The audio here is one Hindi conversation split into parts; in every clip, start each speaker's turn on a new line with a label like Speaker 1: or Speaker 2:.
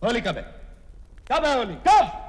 Speaker 1: होली कब है? कब है होली? कब?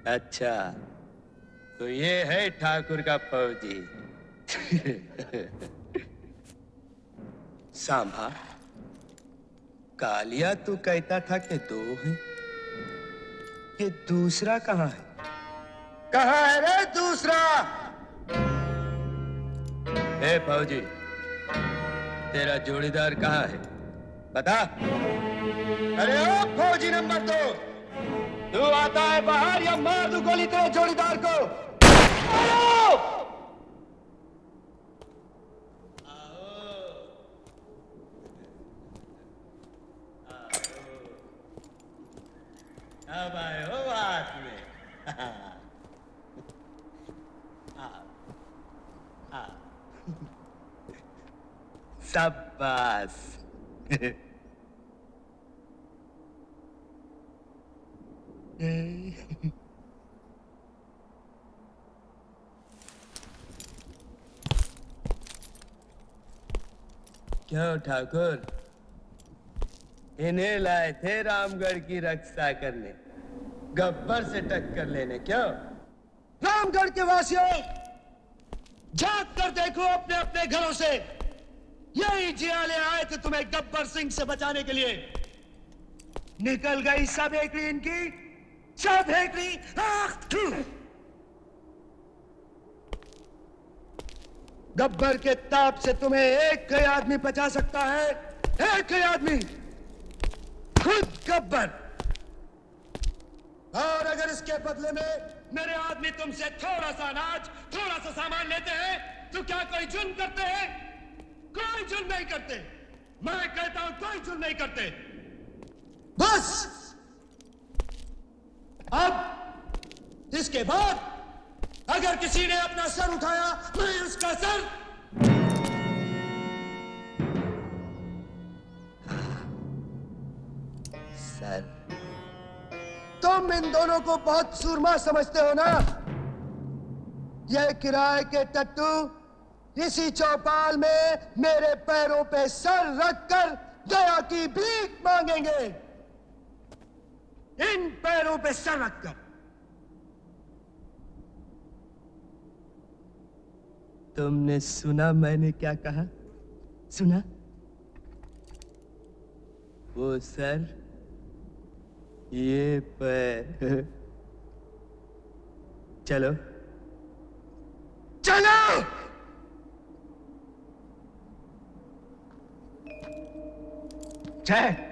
Speaker 1: अच्छा, तो ये है ठाकुर का फौजी। सांभा, कालिया तू कहता था कि दो हैं, ये दूसरा कहाँ है? कहाँ है रे दूसरा? ए फौजी, तेरा जोड़ीदार कहाँ है? बता। अरे ओ फौजी नंबर 2, तू आता है बाहर या मार दूं गोली तेरे जोड़ीदार को? आओ! अब आए हो बात में। शाबाश। क्यों ठाकुर, इन्हें लाए थे रामगढ़ की रक्षा करने, गब्बर से टक्कर लेने? क्यों?
Speaker 2: रामगढ़ के वासियों, झांक कर देखो अपने अपने घरों से। यही जियाले आए थे तुम्हें गब्बर सिंह से बचाने के लिए। निकल गई सब हेकड़ी इनकी, सब हेकड़ी। गब्बर के ताप से तुम्हें एक कोई आदमी बचा सकता है? एक ही आदमी, खुद गब्बर। और अगर इसके बदले में मेरे आदमी तुमसे थोड़ा सा अनाज, थोड़ा सा सामान लेते हैं, तो क्या कोई जुल्म करते हैं? कोई जुल्म नहीं करते। मैं कहता हूं कोई जुल्म नहीं करते। बस अब इसके बाद अगर किसी ने अपना सर उठाया, मैं उसका सर
Speaker 1: सर,
Speaker 2: तुम इन दोनों को बहुत सूरमा समझते हो ना? ये किराए के टट्टू इसी चौपाल में मेरे पैरों पे सर रखकर दया की भीख मांगेंगे। इन पैरों पे सर रखकर। तुमने सुना मैंने क्या कहा? सुना? वो सर, ये पैर। चलो चलो। जय।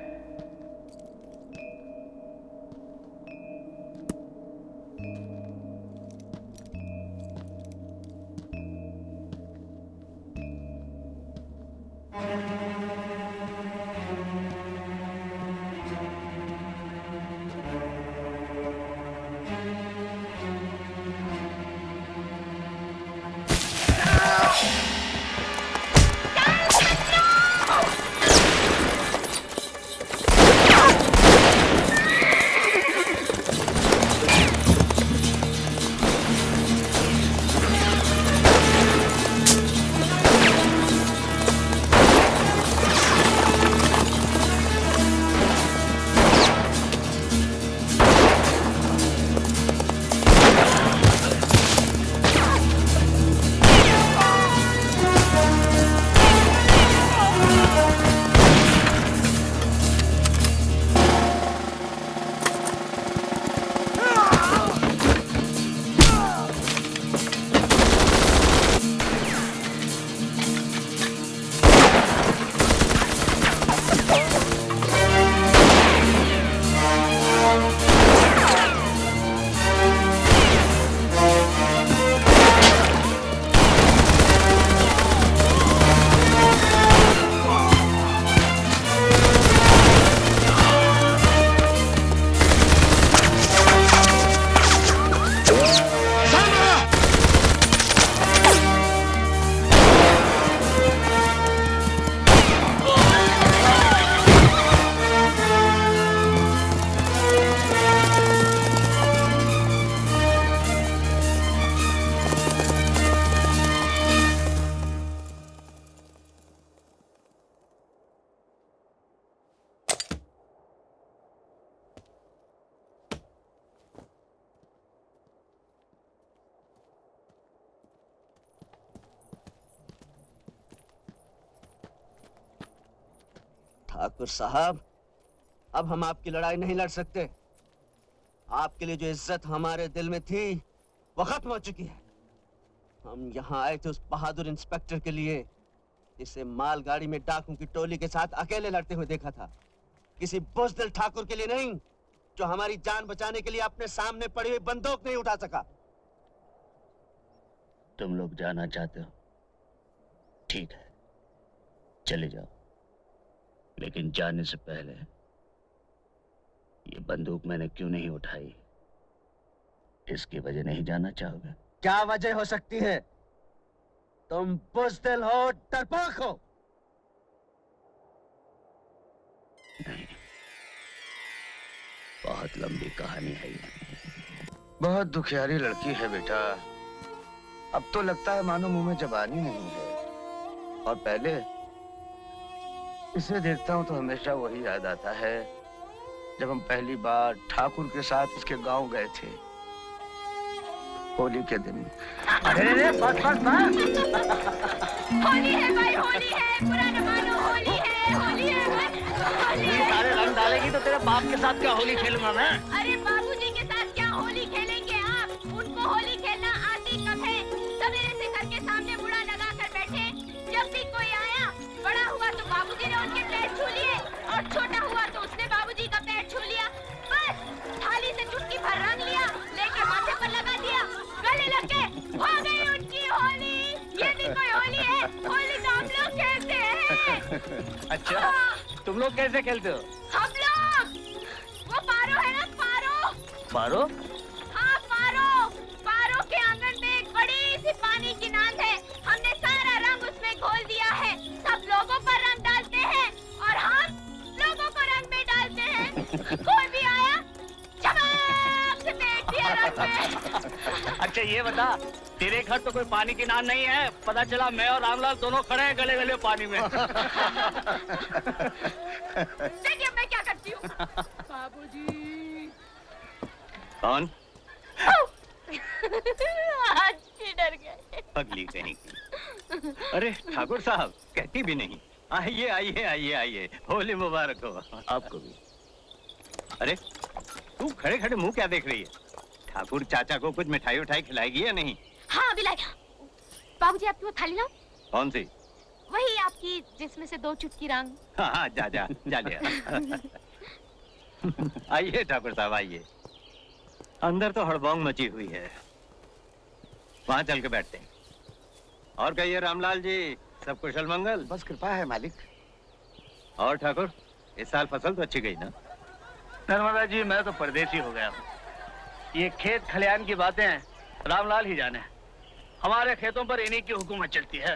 Speaker 3: ठाकुर साहब, अब हम आपकी लड़ाई नहीं लड़ सकते। आपके लिए जो इज्जत हमारे दिल में थी वो खत्म हो चुकी है। हम यहाँ आए थे उस बहादुर इंस्पेक्टर के लिए जिसे मालगाड़ी में डाकुओं की टोली के साथ अकेले लड़ते हुए देखा था। किसी बुज़दिल ठाकुर के लिए नहीं जो हमारी जान बचाने के लिए अपने सामने पड़ी हुई बंदूक नहीं उठा सका।
Speaker 4: तुम लोग जाना चाहते हो, ठीक है, चले जाओ, लेकिन जाने से पहले ये बंदूक मैंने क्यों नहीं उठाई, इसकी वजह नहीं जानना चाहोगे?
Speaker 3: क्या वजह हो सकती है? तुम बुज़दिल हो, डरपोक हो।
Speaker 4: नहीं, बहुत लंबी कहानी है ये।
Speaker 1: बहुत दुखियारी लड़की है बेटा। अब तो लगता है मानो मुंह में जबानी नहीं है। और पहले इसे देखता हूं तो हमेशा वही याद आता है जब हम पहली बार ठाकुर के साथ इसके गांव गए थे, होली के दिन।
Speaker 3: अरे बस बस बस।
Speaker 5: होली है भाई, होली है, बुरा न मानो, होली है, होली है भाई, होली है।
Speaker 3: सारे रंग डालेगी तो तेरे बाप के साथ क्या होली खेलूंगा मैं?
Speaker 5: अरे बाबूजी के साथ क्या होली खेलेंगे आप? उनको होली खेलना आती कब है? सवेरे से घर के सामने बुरा लगा कर बैठे। जब भी कोई आया बड़ा हुआ तो बाबूजी ने उनके पैर हो गई उनकी होली। ये भी कोई होली है? होली तो हम लोग खेलते हैं।
Speaker 4: अच्छा, तुम लोग कैसे खेलते हो?
Speaker 5: हम लोग वो पारो है ना, पारो।
Speaker 4: पारो?
Speaker 5: हाँ पारो। पारो के आंगन में एक बड़ी सी पानी की नांद है। हमने सारा रंग उसमें घोल दिया है। सब लोगों पर रंग डालते हैं और हम लोगों को रंग में डालते हैं। कोई भी आया झमाक से फेंक दिया रंग में।
Speaker 4: अच्छा ये बता, तेरे घर तो कोई पानी की नान नहीं है? पता चला मैं और रामलाल दोनों खड़े हैं गले गले पानी में।
Speaker 5: देखिए मैं क्या करती हूँ। बाबूजी।
Speaker 4: कौन?
Speaker 5: आज ही डर गए।
Speaker 6: पगली कहीं की। अरे ठाकुर साहब, कहती भी नहीं। आइए आइए आइए आइए, होली मुबारक हो।
Speaker 4: आपको भी।
Speaker 6: अरे तू खड़े खड़े मुंह क्या देख रही है? ठाकुर चाचा को कुछ मिठाई उठाई खिलाएगी या नहीं?
Speaker 5: हाँ अभी लाई। बाबूजी आपकी वो थाली लाओ।
Speaker 6: कौन सी?
Speaker 5: वही आपकी जिसमें से 2 चुटकी रंग।
Speaker 6: हाँ हाँ, जा जा जा ले। आइए ठाकुर साहब आइए। अंदर तो हड़बोंग मची हुई है, वहां चल के बैठते हैं। और कहिए रामलाल जी, सब कुशल मंगल?
Speaker 1: बस कृपा है मालिक।
Speaker 6: और ठाकुर, इस साल फसल तो अच्छी गई ना?
Speaker 4: नर्मदा जी, मैं तो परदेसी हो गया हूँ। ये खेत खलियान की बातें रामलाल ही जाने। हमारे खेतों पर इन्हीं की हुकूमत चलती है।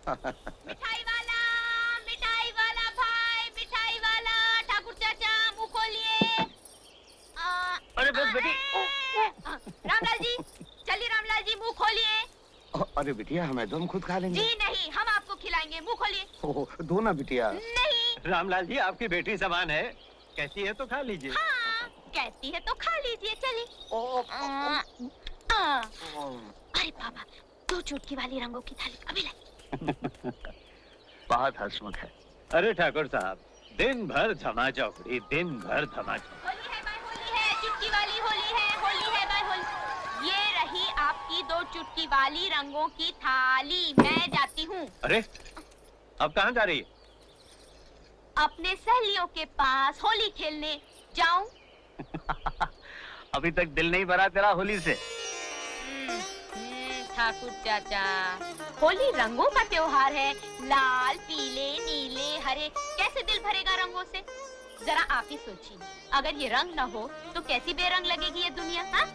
Speaker 5: मिठाई वाला भाई, मिठाई वाला ठाकुर चाचा मुंह खोलिए।
Speaker 4: अरे बस बेटी।
Speaker 5: रामलाल जी, चलिए रामलाल जी मुंह खोलिए।
Speaker 1: अरे बिटिया, हमें तो हम खुद खा लेंगे।
Speaker 5: जी नहीं, हम आपको खिलाएंगे, मुंह खोलिए।
Speaker 1: दो ना बिटिया।
Speaker 5: नहीं।
Speaker 6: रामलाल जी, आपकी बेटी समान है, कहती है तो खा लीजिए।
Speaker 5: हाँ, कहती है तो खा लीजिए, चलिए। अरे बाबा, 2 चुटकी वाली रंगों की थाली अभी लाई।
Speaker 4: बहुत हंसमुख है।
Speaker 6: अरे ठाकुर साहब, दिन भर धमा चौकड़ी, दिन भर धमा चौकड़ी।
Speaker 5: होली है भाई होली है, चुटकी वाली होली है भाई होली। ये रही आपकी 2 चुटकी वाली रंगों की थाली। मैं जाती हूँ।
Speaker 6: अरे अब कहाँ जा रही है?
Speaker 5: अपने सहेलियों के पास होली खेलने जाऊं?
Speaker 4: अभी तक दिल नहीं भरा तेरा होली से?
Speaker 5: ठाकुर चाचा, होली रंगों का त्योहार है। लाल, पीले, नीले, हरे, कैसे दिल भरेगा रंगों से? जरा आप ही सोचिए, अगर ये रंग न हो तो कैसी बेरंग लगेगी ये दुनिया? हाँ?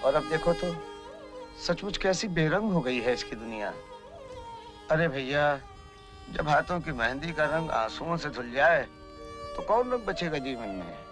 Speaker 1: और अब देखो तो सचमुच कैसी बेरंग हो गई है इसकी दुनिया। अरे भैया, जब हाथों की मेहंदी का रंग आंसुओं से धुल जाए तो कौन रंग बचेगा जीवन में?